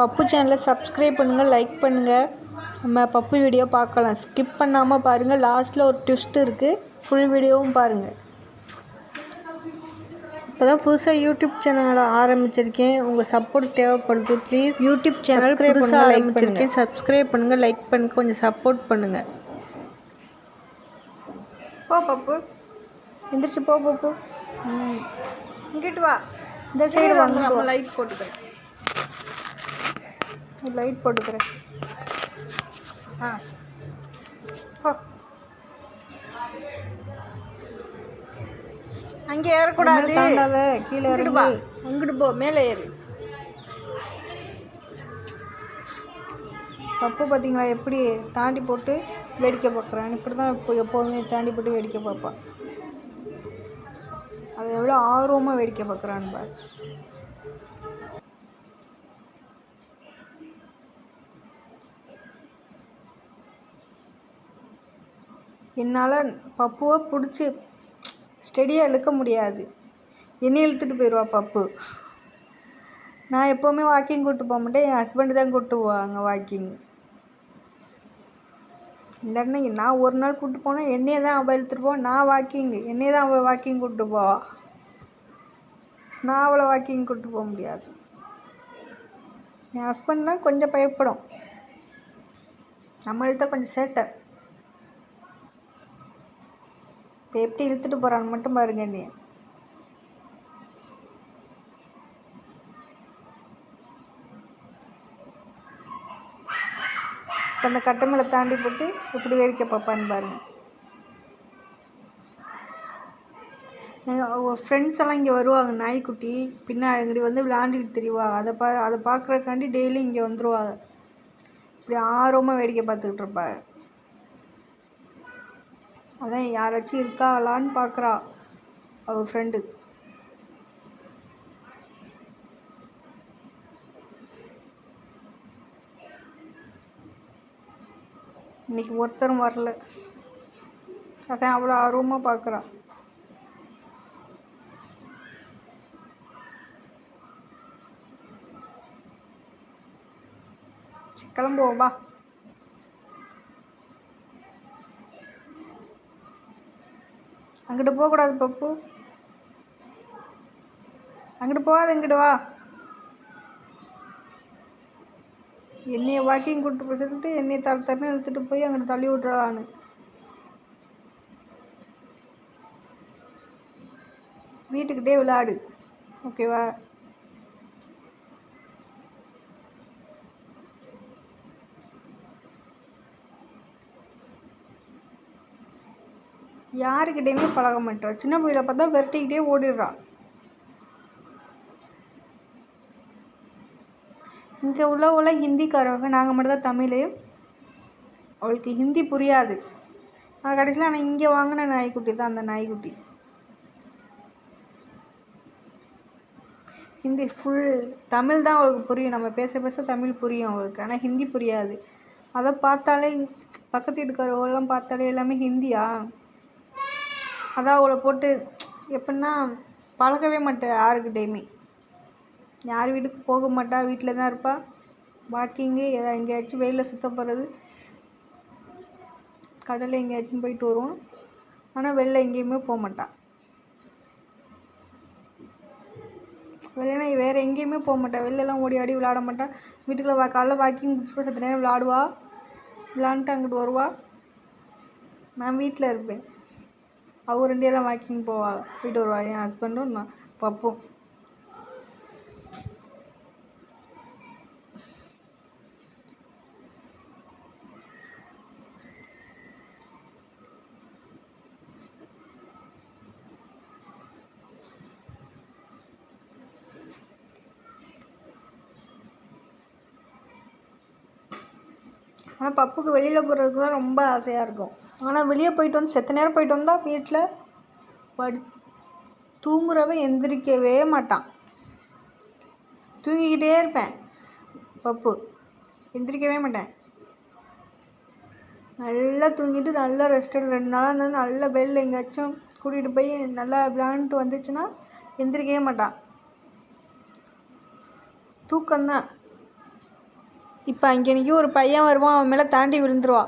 பப்பு சேனலை சப்ஸ்கிரைப் பண்ணுங்கள், லைக் பண்ணுங்கள். நம்ம பப்பு வீடியோ பார்க்கலாம். ஸ்கிப் பண்ணாமல் பாருங்கள். லாஸ்ட்டில் ஒரு ட்விஸ்ட் இருக்குது. ஃபுல் வீடியோவும் பாருங்கள். இப்போ தான் புதுசாக யூடியூப் சேனலை ஆரம்பிச்சிருக்கேன். உங்கள் சப்போர்ட் தேவைப்படுது. ப்ளீஸ் யூடியூப் சேனல் புதுசாக ஆரம்பிச்சிருக்கேன். சப்ஸ்கிரைப் பண்ணுங்கள், லைக் பண்ணுங்கள், கொஞ்சம் சப்போர்ட் பண்ணுங்கள். போ பப்பு, எந்திரிச்சு போ பப்பு. இங்கிட்டு வா, இந்த சைடு வாங்க. நம்ம லைட் போட்டுக்கிறேன். லைட் போட்டுக்கிறேன். போ. அங்கே ஏறக்கூடாது. கீழே இறங்கிட்டு வா. அங்கிட்டு போ, மேலே ஏறு. பப்பு பார்த்தீங்களா எப்படி தாண்டி போட்டு வேடிக்கை பார்க்குறான். இப்படி தான் இப்போ எப்போவுமே தாண்டி போட்டு வேடிக்கை பார்ப்பான். அது எவ்வளோ ஆர்வமாக வேடிக்கை பார்க்குறான்னு பாரு. என்னால் பப்புவை பிடிச்சி ஸ்டெடியாக இழுக்க முடியாது. என்னை இழுத்துட்டு போயிடுவா பப்பு. நான் எப்போவுமே வாக்கிங் கூப்பிட்டு போக மாட்டேன். என் ஹஸ்பண்டு தான் கூப்பிட்டு போவாங்க வாக்கிங். இல்லைன்னா நான் ஒரு நாள் கூப்பிட்டு போனால் என்னையே தான் அவள் இழுத்துட்டு போவான். என்னையே தான் அவள் வாக்கிங் கூப்பிட்டு போவா. நான் அவளை வாக்கிங் கூப்பிட்டு போக முடியாது. என் ஹஸ்பண்ட்னா கொஞ்சம் பயப்படும். நம்மள்கிட்ட கொஞ்சம் சேட்டை. இப்போ எப்படி இழுத்துட்டு போகிறான்னு மட்டும் பாருங்க. என்னைய இப்போ அந்த கட்டை மேலே தாண்டி போட்டு எப்படி வேடிக்கை பார்ப்பான்னு பாருங்க. ஃப்ரெண்ட்ஸ் எல்லாம் இங்கே வருவாங்க. நாய்க்குட்டி பின்னாடி வந்து விளையாண்டுக்கிட்டு தெரிவாங்க. அதை பார்க்குறக்காண்டி டெய்லி இங்கே வந்துடுவாங்க. இப்படி ஆர்வமாக வேடிக்கை பார்த்துக்கிட்டு இருப்பாங்க. அதான் யாராச்சும் இருக்காளான்னு பார்க்குறா அவள் ஃப்ரெண்டு. இன்னைக்கு ஒருத்தரும் வரல. அதான் அவ்வளோ ஆர்வமாக பார்க்குறா. கிளம்புவோம் வா. அங்கிட்டு போகக்கூடாது பப்பு. அங்கிட்டு போகாது, இங்கிட்டு வா. என்னைய வாக்கிங் கூப்பிட்டு போய் சொல்லிட்டு என்னைய தரன்னு இழுத்துட்டு போய் அங்கிட்டு தள்ளி விட்டுறான்னு. வீட்டுக்கிட்டே விளையாடு, ஓகேவா? யாருக்கிட்டையுமே பழக மாட்டா. சின்ன பிள்ளைகளை பார்த்தா விரட்டிக்கிட்டே ஓடிடுறா. இங்கே உள்ளவங்கள ஹிந்திக்காரவங்க, நாங்கள் மட்டும் தான் தமிழ். அவளுக்கு ஹிந்தி புரியாது. ஆனால் கடைசியில் நான் இங்கே வாங்கின நாய்க்குட்டி தான் அந்த நாய்க்குட்டி. ஹிந்தி ஃபுல் தமிழ் தான் அவளுக்கு புரியும். நம்ம பேச பேச தமிழ் புரியும் அவளுக்கு. ஆனால் ஹிந்தி புரியாது. அதை பார்த்தாலே பக்கத்து வீட்டுக்காரவெல்லாம் பார்த்தாலே எல்லாமே ஹிந்தியா. அதான் அவளை போட்டு எப்படின்னா பழகவே மாட்டேன் யாருக்கிட்டேயுமே. யார் வீட்டுக்கு போக மாட்டா, வீட்டில் தான் இருப்பாள். வாக்கிங்கு எங்கேயாச்சும் வெயிலில் சுத்த போகிறது, கடலில் எங்கேயாச்சும் போயிட்டு வருவோம். ஆனால் வெளில எங்கேயுமே போக மாட்டாள். வெளிலனா வேறு எங்கேயுமே போக மாட்டாள். வெளிலலாம் ஓடி ஆடி விளையாட மாட்டாள். வீட்டுக்குள்ளே காலைல வாக்கிங் முடிச்சுட்டு சற்று நேரம் விளையாடுவா. விளையாண்டுட்டு அங்கிட்டு வருவா. நான் வீட்டில் இருப்பேன். அவங்க ரெண்டே தான் வாக்கிங் போயிட்டு வருவா. என் ஹஸ்பண்டும் நான் பப்பும். ஆனால் பப்புக்கு வெளியில் போகிறதுக்கு தான் ரொம்ப ஆசையாக இருக்கும். ஆனால் வெளியே போயிட்டு வந்து செத்த நேரம் போயிட்டு வந்தால் வீட்டில் தூங்குறவன் எந்திரிக்கவே மாட்டான். தூங்கிக்கிட்டே இருப்பேன். பப்பு எந்திரிக்கவே மாட்டேன். நல்லா தூங்கிட்டு நல்லா ரெஸ்ட் எடு. 2 நாளாக இருந்தாலும் நல்லா வெளில எங்கேயாச்சும் கூட்டிகிட்டு போய் நல்லா விளாண்டுட்டு வந்துச்சுன்னா எந்திரிக்கவே மாட்டான். தூக்கம்தான். இப்போ அங்கே நிற்கும் ஒரு பையன் வருவான், அவன் மேலே தாண்டி விழுந்துருவா.